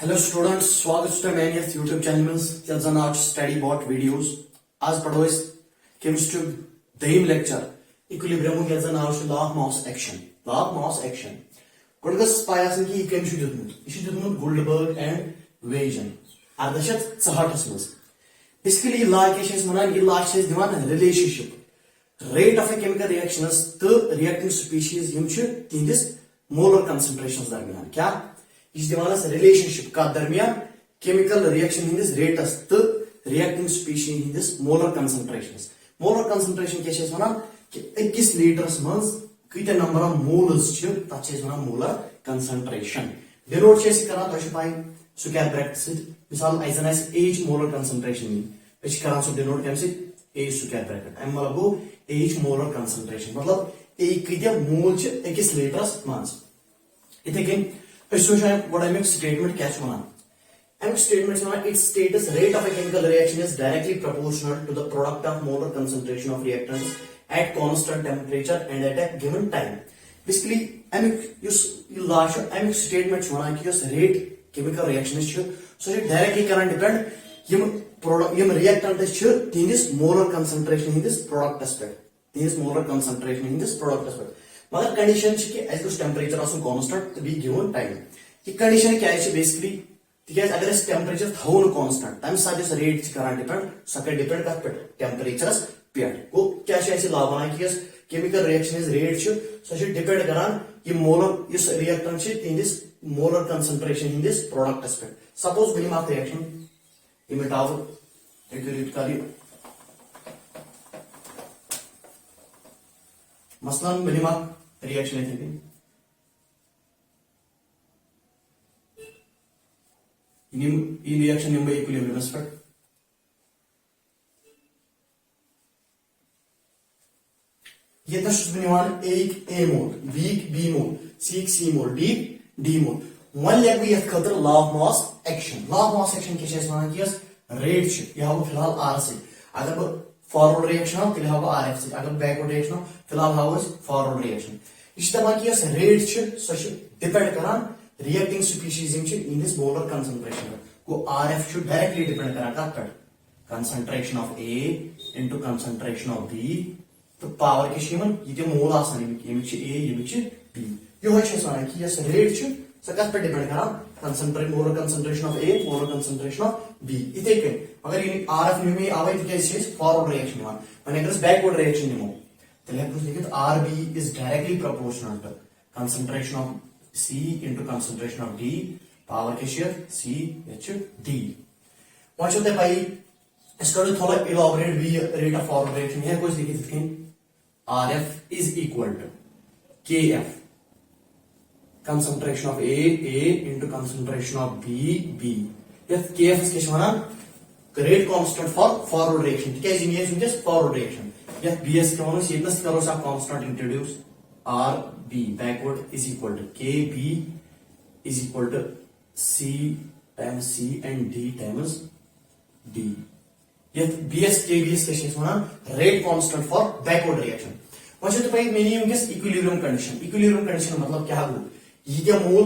Hello students, स्वागत है मेरे यूट्यूब चैनल में जन आज स्टडी बॉट वीडियोस। आज पढ़ो इस केमिस्ट्री दयम लेक्चर इक्विलिब्रियम के जन आज law of mass action. Law of mass action गुडगस पायासन की केम छु दितमुत गुल्डबर्ग एंड वेजन 1864 में। बेसिकली लॉ के वनान यह लॉ दिवान relationship rate of a chemical reactions तो रिएक्टिंग स्पीशीज यम छु तिंदिस मोलर कंसंट्रेशंस दरमियान क्या यह दिवान रिलेशनशिप का दरमियान केमिकल रिएक्शन हिंदिस रेटस तो रिएक्टिंग स्पीशीज हिंदिस मोलर कंसंट्रेशंस। मोलर कंसंट्रेशन क्या वनान कि अकिस लीटरस मज कत नंबर ऑफ मोल्स तथ मोलर कंसंट्रेशन। डिनोट करान तुम पाई स्क्वायर ब्रैकेट सहित मिसाल अन एच मोलर कंसंट्रेशन करान सो डिनोट कम एच स्क्वायर ब्रैकेट अम मतलब गो एच मोलर कंसंट्रेशन मतलब ए कत मोल अकिस लीटरस मज। इथे कन अमिक स्टेटमेंट क्या वनान अमिक स्टेटमेंट वनान it states rate of a chemical reaction is directly proportional to the product of molar concentration of reactants at constant temperature and at a given time। Basically अमिक युस लॉ अमिक स्टेटमेंट वनान कि rate chemical reactions सो directly करान depend यम reactants तिंदिस molar concentration हिंदिस प्रोडक्टस पे तिंदिस मोलर कंसंट्रेशन हिंदिस प्रोडक्टस पे। मगर कंडीशन कि अस टेम्परेचर आसन कांस्टेंट बी गिवन टाइम। यह कंडीशन क्या बेसिकली तिकाज अगर टेम्परेचर थो न कांस्टेंट तम साथ रेट करान डिपेंड सह कर डिपेंड कत पे टेम्परेचरस पे। गो क्या लॉ वनान कि केमिकल रिएक्शन रेट सह डिपेंड करान यह मोलर इस रिएक्टेंट तिंदिस मोलर कंसंट्रेशन हिंदिस प्रोडक्टस पे। सपोज बह निम रिएक्शन यह मिटाव कर मसलन बह निम रिएक्शन इथे रिएक्शन निम इक्विलिब्रियमस पे ये ए मोल बी बी मोल सी मोल डी मोल वन लिख बह खतर law of mass action. Law of mass action क्या वनान कि रेट यह हाव फिलहाल आर से अगर बह फॉरवर्ड रिएक्शन हाव तेल हाव आर एफ से अगर बैकवर्ड रिएक्शन हाव फिलहाल हाव फॉरवर्ड रिएक्शन। यह दपान कि रेट सह डिपेंड करान रिएक्टिंग स्पीशीज इंदिस मोलर कंसंट्रेशन पे। गो आर एफ डायरेक्टली डिपेंड करान कत पे concentration of A into concentration of B तो पावर क्या मोल यमिक ए यमिक बी। यो वनान कि रेट सह कत पे डिपेंड करान molar concentration of A molar concentration of B. इथे कन मगर आर एफ निम अवे तिक फॉरवर्ड रिएक्शन वन अगर बैकवर्ड रिएक्शन निमो तेल लिखित R B is directly proportional to concentration of C into concentration of D power क्या C H D। वो पाई इसका थोड़ा इलाबोरेट भी रेट ऑफ फॉरवर्ड रिएक्शन है कुछ लिखित RF is equal to KF concentration of A into concentration of B। यह KF क्या वनान rate constant for forward reaction तिकाज फॉरवर्ड रिएक्शन यह BS क्या वनो ये करो constant introduce RB backward is equal to KB is equal to C times C and D times D। यह BS KBS क्या वनान rate constant for backward reaction. वो पे minimum equilibrium condition. Equilibrium condition मतलब क्या गो यह मोल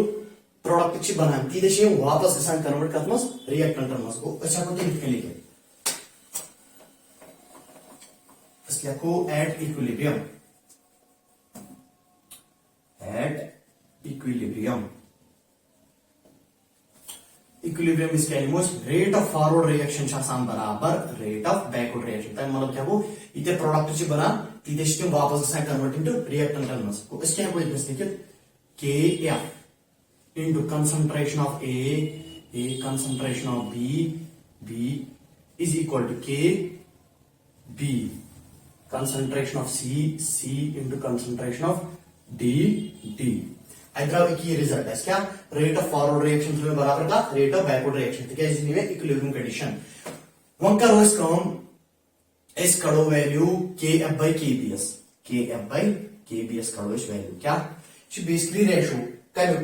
प्रोडक्ट बनान तीत वापस ग कन्वर्ट कत मज रिएक्टेंट मज गो लिखित लिखो at equilibrium equilibrium is rate of forward reaction बराबर रेट ऑफ बैकवर्ड रिएक्शन। तम मतलब क्या गो ये प्रोडक्ट बनान तीत वापस ग कन्वर्ट इनटू रिएक्टेंट मज गो क्या लिखित K F into concentration of A concentration of B is equal to K B concentration of C into concentration of D. की रिजल्ट क्या रेट ऑफ फॉरवर्ड रिएक्शन बराबर का rate of backward reaction equilibrium condition. वन करो कड़ो value KF by KBS कड़ो value क्या basically ratio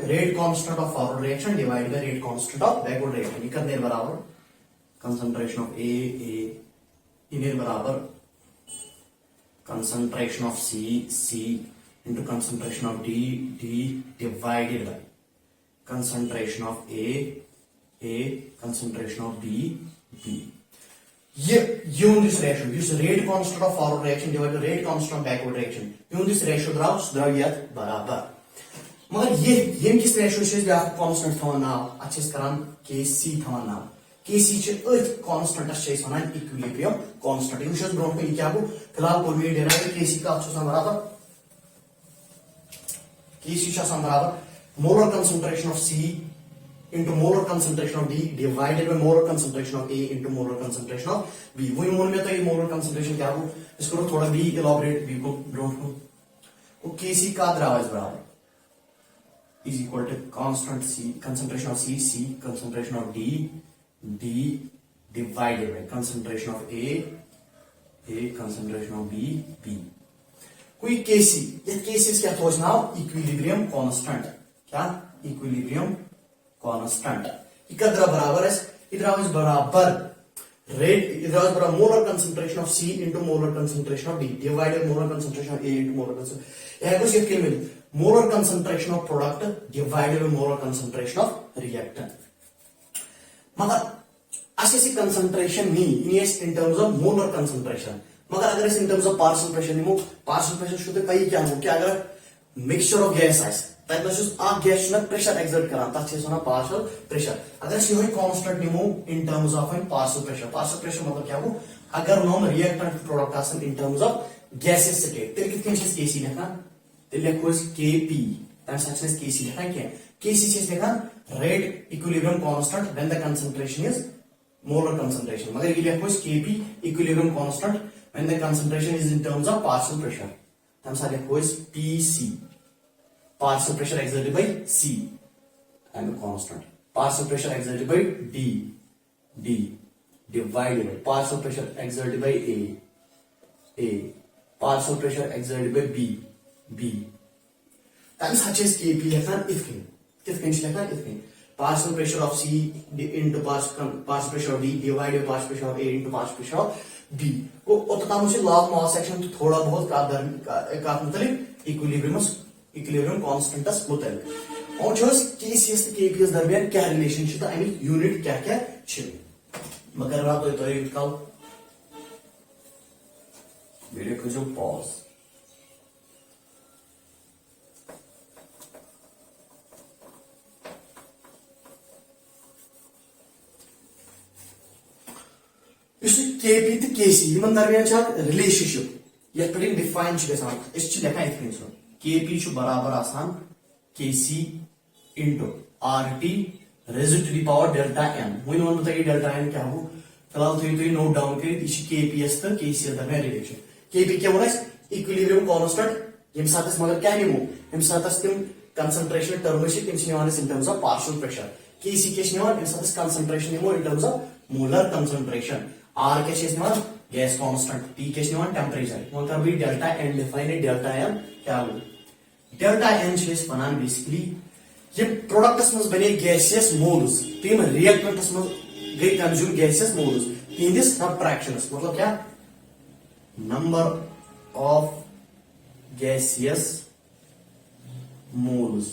rate constant of forward reaction divide by rate constant of backward reaction करने बराबर कंसंट्रेशन ऑफ ए इन्हें बराबर concentration of C into concentration of D divided by concentration of A A, concentration of B, B. This ratio, this rate constant of forward reaction divided by rate constant of backward reaction. This ratio draw yet barabar. मगर ये किस ratio से ब्याह constant थवन नाव अच्छे करान Kc थवन नाव Kc च अर्थ constant से वनान equilibrium constant you शस brown में क्या को फिलहाल कोल में डेराइव Kc का छ बराबर Kc छ बराबर molar concentration of C into molar concentration of D divided by molar concentration of A into molar concentration of B. वही मोल में तो ये molar concentration क्या हो इसको थोड़ा B elaborate B को ब्रोन को Kc का द्रावज बराबर is equal to constant C, concentration of C, concentration of D divided by concentration of A, concentration of B. कोई Kc, ये Kc क्या था नाउ equilibrium constant, क्या equilibrium constant. इकद्रा बराबर है, इधर बराबर rate, इधर बराबर molar concentration of C into molar concentration of D divided by molar concentration of A into molar concentration. यह कुछ ये क्या मिले? Molar concentration of product divided by molar concentration of reactant. मगर ऐसे concentration नहीं in terms of molar concentration. मगर अगर इस in terms of partial pressure नहीं हो, partial pressure शुद्ध कई क्या हो? क्या अगर mixture of gas है, तब तो शुद्ध आप gas ना pressure exert करा, तब चीज़ होना partial pressure. अगर इस योही constant नहीं हो in terms of partial pressure मतलब क्या हो? अगर हम reactant product आसन in terms of gaseous state, तो कितने चीज़ Kc लिखना? लिखोस Kp, तब सच में Kc लिखना क्या? Kc चीज लिखना rate equilibrium constant when the concentration is molar concentration. मगर ये लिखोस Kp equilibrium constant when the concentration is in terms of partial pressure. तब सारे लिखोस Pc, partial pressure exerted by C and constant. Partial pressure exerted by D divided by partial pressure exerted by A, partial pressure exerted by B. That is such as Kp लिखना इतने partial pressure of C into partial pressure of D divided by partial pressure of A into partial pressure of B. को उतना मुझे law of mass action तो थोड़ा बहुत का मतलब equilibrium constant तस मुतल और जो Kcs तो Kps दरमियान क्या relationship था यानी unit क्या छिल मगर रात तो ये कल वीडियो को जो pause Kp to Kc Yemen दरमियान छ रिलेशनशिप यत पे डिफाइन छ गसान इस छ लेखा इथन छ Kp छ बराबर आसान Kc into RT raised to the power delta n one one बताइए डेल्टा n क्या हो फिलहाल तो नोट डाउन करिए इस Kps तो Kc दरमियान रिलेशन Kp क्या होना इक्विलिब्रियम कांस्टेंट यम साथ मगर क्या नहीं हो यम साथ तिम कंसंट्रेशन टर्म छ तिम छ निवान in terms of partial pressure Kc के छ निवान इन साथ कंसंट्रेशन निमो in terms of molar concentration R के शेष में गैस कांस्टेंट T के शेष में टेम्परेचर मतलब भी डेल्टा n डिफाइन है डेल्टा m क्या हो डेल्टा n शेष बनान बेसिकली ये प्रोडक्ट्स में बने गैसियस मोल्स तीन रिएक्टेंट्स में गई कंज्यूम गैसियस मोल्स तीन दिस सबट्रैक्शंस मतलब क्या number of gaseous moles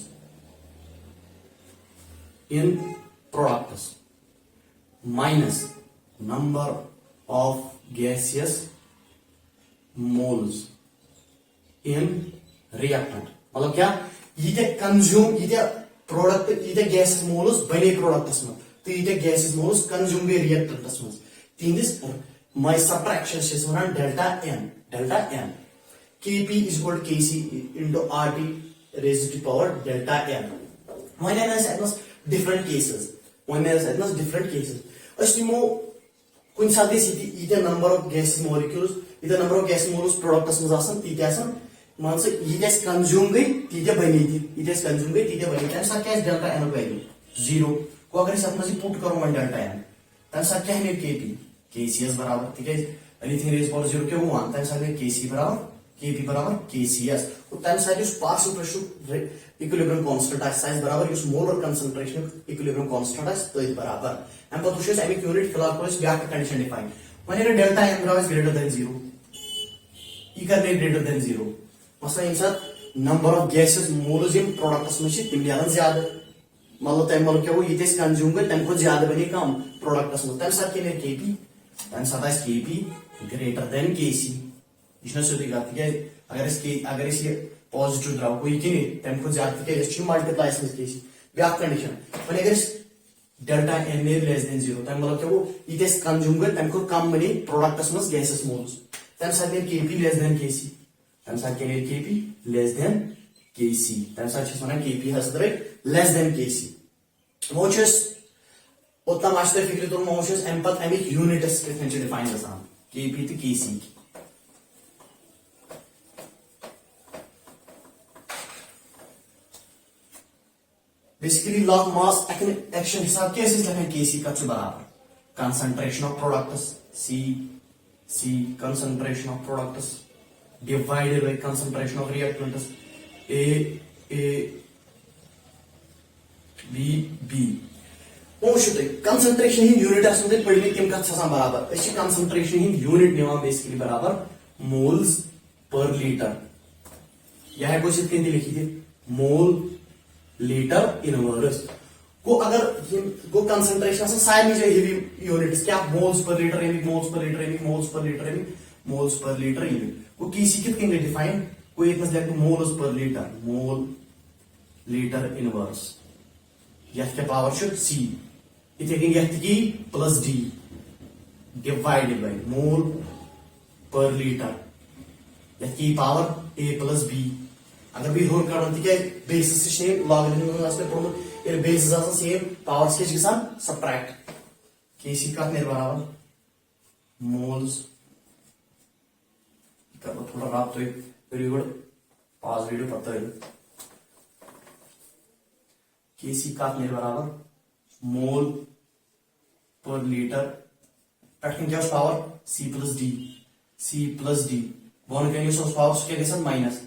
in products minus number of gaseous moles in reactant मतलब क्या ये कंज्यूम ये प्रोडक्ट ये गैसेस मोल्स बने प्रोडक्ट्स में तो ये गैसेस मोल्स कंज्यूम गए रिएक्टेंट्स में तीन दिस माय सबट्रैक्शन से वनान delta n Kp is equal to Kc into RT raised to power delta n when there is different cases अस्तिमो कुन साथै सिटी इते नंबर ऑफ गैस मॉलिक्यूल्स इते number of gas molecules products में आसन तीते आसन मानसे इते कंज्यूम गई तीते बनी थी इते कंज्यूम गई तीते बनी तब सा क्या डेल्टा n वैल्यू 0 को अगर इस अपने से पुट करो 1 डेल्टा n तब सा क्या है Kp Kcs बराबर ठीक है एनीथिंग रेज पावर 0 के हुआ तब सा Kc बराबर Kp बराबर Kcs और तब सा जो पार्शियल प्रेशर इक्विलिब्रियम कांस्टेंट है साइज बराबर इस मोलर कंसंट्रेशन इक्विलिब्रियम कांस्टेंट है तो ये बराबर हम पता है एमिक यूनिट फिलहाल को इस back condition define when delta m is greater than 0 ई करने greater than 0 मसला इन साथ number of gases moles in products में से तिम ज्यादा मतलब तम मतलब क्या ये कंज्यूम गई तम ज्यादा बने कम प्रोडक्टस मज तम सात क्या केपी तम सात केपी ग्रेटर देन केसी यह सोदी कत अगर ये पॉजिटिव द्राव यह क्या तम ज्यादा तक मल्टीप्लाई केसी ब्या कंडीशन वो अगर डेल्टा एन लेस देन 0 तम मतलब क्या वो ये कंज्यूम गई तम कम बने प्रोडक्टस मज गैसेस मोल्स तम सात केपी लेस देन केसी तम सात क्या केपी लेस देन केसी तम सात केपी हस दर लेस देन केसी वो ओतम आज तुम फिक्र तुम वो अम पे अमिक यूनिट्स कथ डिफाइन ग केपी तो KC basically law of mass action हिसाब क्या लिखा केसी कत बराबर concentration of products C concentration of products divided by concentration of reactants A B वो कंसंट्रेशन हिंद यूनिट पढ़ने तम कत बराबर कंसंट्रेशन हिंद यूनिट निवान बेसिकली बराबर मोल्स पर लीटर यह हेको लिखित मोल लीटर इनवर्स गो अगर गो कंसंट्रेशन सारे जगह यूनिट्स क्या मोल्स पर लीटर यमिक मोल्स पर लीटर यमिक मोल्स पर लीटर यमिक मोल्स पर लीटर यमिक गो केसी कित गई डिफाइन को ये लिख moles per litre mole litre inverse यह क्या पावर सी इथे plus D divided by mole per litre यह पावर ए प्लस बी अगर बी होर कड़न तक बेसिस लॉगरिथम पढ़मुत ये बेसिस सेम पावर क्या सब्ट्रैक्ट केसी कत नेर बराबर मोल्स कर थोड़ा रब तुम करो गो पाज वीडियो पत्ता केसी कत नेर बराबर मोल पर लीटर पे क्या पावर सी प्लस डी वन क्या पावर क्या minus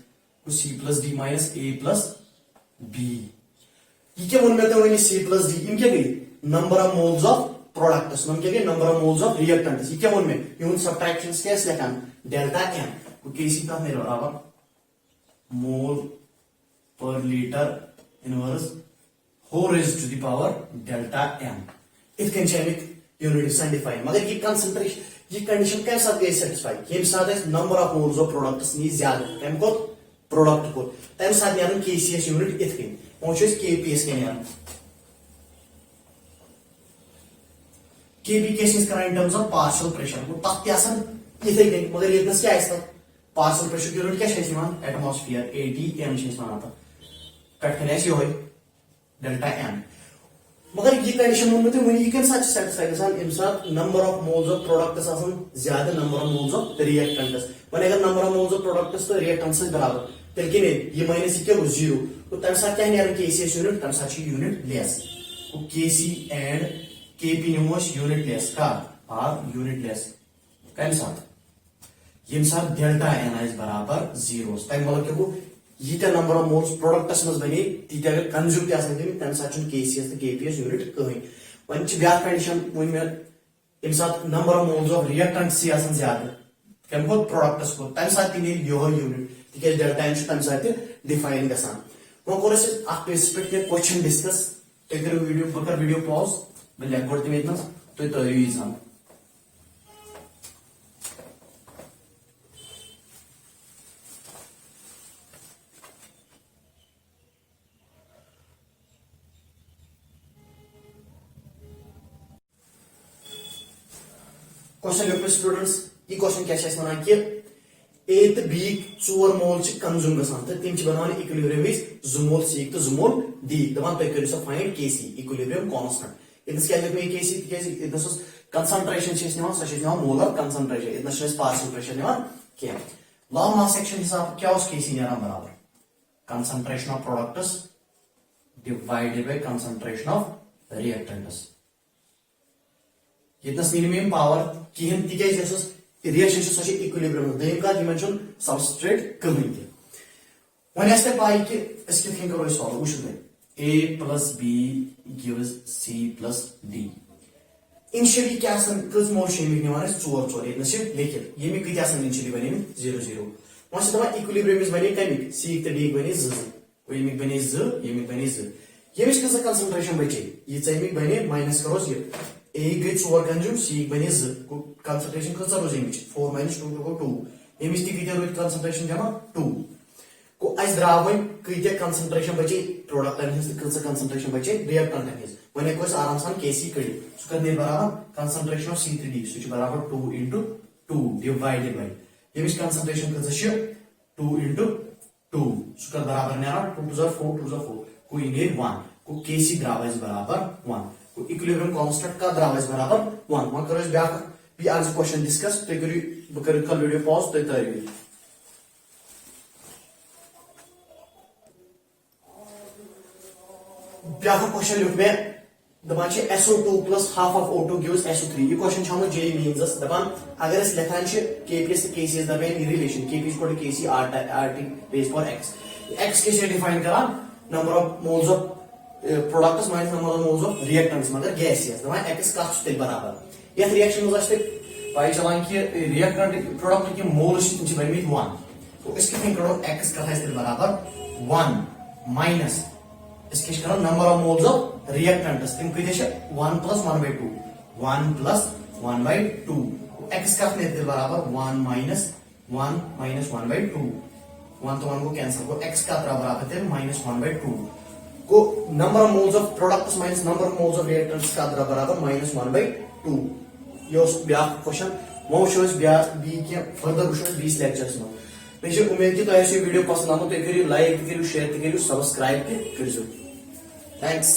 C plus D minus A plus B ये क्या वन मे सी प्लस डी इन क्या गई number of moles of products क्या गई number of moles of reactants ये क्या वन में यून सब्ट्रैक्शंस क्या लिखान डेल्टा एम को केसी का मेरे बराबर मोल पर लीटर इनवर्स हो raise to the power delta m इतकन यूनिट डिफाइन मगर ये कंसंट्रेशन ये कंडीशन कम साथ गई सेटिस्फाई ये साथ number of moles of products नी ज्यादा कम को प्रोडक्ट को तम साथ नीन केसीएस यूनिट इतकन वो केपीएस के नीन केपी कैसे कर in terms of partial pressure वो तथ इथे कन मगर ये क्या पार्शियल प्रेशर यूनिट क्या एटमॉस्फेयर ATM वन पे डेल्टा एम मगर ये कंडीशन वो तुम वन कम साथ सेटिस्फाई गसान number of moles of products ज्यादा number of moles of reactants वन अगर number of moles of products तो रिएक्टेंट्स बराबर तेल क्या ये माइनस क्या गो 0 तो तम साथ क्या नीर केसीएस यूनिट तम साथ unitless KC and KP निमोस यूनिट लेस का आर यूनिट लेस कम साथ यम साथ डेल्टा एन आइज बराबर 0 तम मतलब क्या गो ये नंबर ऑफ मोल्स प्रोडक्ट्स मज बने तीत अगर कंज्यूम तम साथ केसीएस तो केपीएस यूनिट कहीं वन ब्या कंडीशन वन मे यम साथ number of moles of reactants ज्यादा कम खो प्रोडक्ट्स को तम साथ यो यूनिट तक डेल्टा एन तम साथ डिफाइन गसान वो कोर पे क्वेश्चन डिस्कस तुम करो वीडियो बह कर वीडियो पॉज बह लिख गो तम ये तुम तयु एग्जाम क्वेश्चन लिखो स्टूडेंट्स ये क्वेश्चन क्या वन कि ए तो बी 4 मोल कंज्यूम गसान तो तम बनान इक्विलिब्रियम जो मोल सी तो जो मोल डी दपान तुम करो फाइंड केसी इक्विलिब्रियम कांस्टेंट इतस क्या लिख केसी इतस कंसंट्रेशन सो मोल ऑफ कंसंट्रेशन इतस पार्शियल प्रेशर क्या लॉ ऑफ मास एक्शन हिसाब क्या केसी नीरान बराबर concentration of products divided by concentration of reactants यतनस नीन पावर कहें तिक रिएक्शन सो इक्विलिब्रियम दम कत सबस्ट्रेट कहीं वन पाई कि कथ करो सॉल्व वो A plus B gives C plus D initially क्या कज मोल निवान 4 ये लिखित यमिक कत इनिशियली बने 0 0 वो दपान इक्विलिब्रियम बने कमिक सी तो डी बने 2 यमिक बने 2 यमिक बने 2 यमिश कसा कंसंट्रेशन बचे ये चमी बने माइनस करोस ये ए गई 4 कंज्यूम सी बने 2 को कंसंट्रेशन कसा रोज यमिश 4 - 2 को 2 यमिश ती किते रोज कंसंट्रेशन जमा 2 को अस द्रावन किते कंसंट्रेशन बचे प्रोडक्ट हिंस कसा कंसंट्रेशन बचे रिएक्टेंट हिंस वने को आराम सान केसी कड़ी सु करने बराबर कंसंट्रेशन ऑफ C3D सु बराबर 2 * 2 डिवाइडेड बाय यमिश कंसंट्रेशन कसा 2 * 2 सु कर बराबर नेरा 2 * 4 2 * 4 को ये 1 को केसी द्रावज बराबर 1 को इक्विलिब्रियम कांस्टेंट का द्रावज बराबर 1 वन करो ब्या भी आज क्वेश्चन डिस्कस तो करियो बकर कल वीडियो पॉज तो तरियो ब्या क्वेश्चन लिख में दबान छे SO2 plus half of O2 gives SO3 ये क्वेश्चन छामो JEE means दबान अगर इस लेखन छे KPS से KCS दरमियान relation KP is equal to KC RT raised for x x कैसे डिफाइन करा number of moles of products minus number of moles of reactants मतलब gaseous दबान x का स्थिति बराबर यह रिएक्शन में जैसे पाई चलान कि रिएक्टेंट प्रोडक्ट के मोल्स छ बनी 1 तो इसके थिंक करो x का स्थिति बराबर 1 माइनस इसके करो number of moles of reactants think किते छ 1 + 1/2 1 + 1/2 x का स्थिति बराबर 1 - 1 - 1/2 1 तो 1 को कैंसिल को x का बराबर है -1/2 को number of moles of products minus number of moles of reactants का बराबर -1/2 यो ब्या क्वेश्चन वो शोस ब्या बी के फर्दर वुशो 20 लेक्चर्स में बेशक उम्मीद की तो ऐसे वीडियो पसंद आमो तो करियो लाइक करियो शेयर करियो सब्सक्राइब करियो थैंक्स।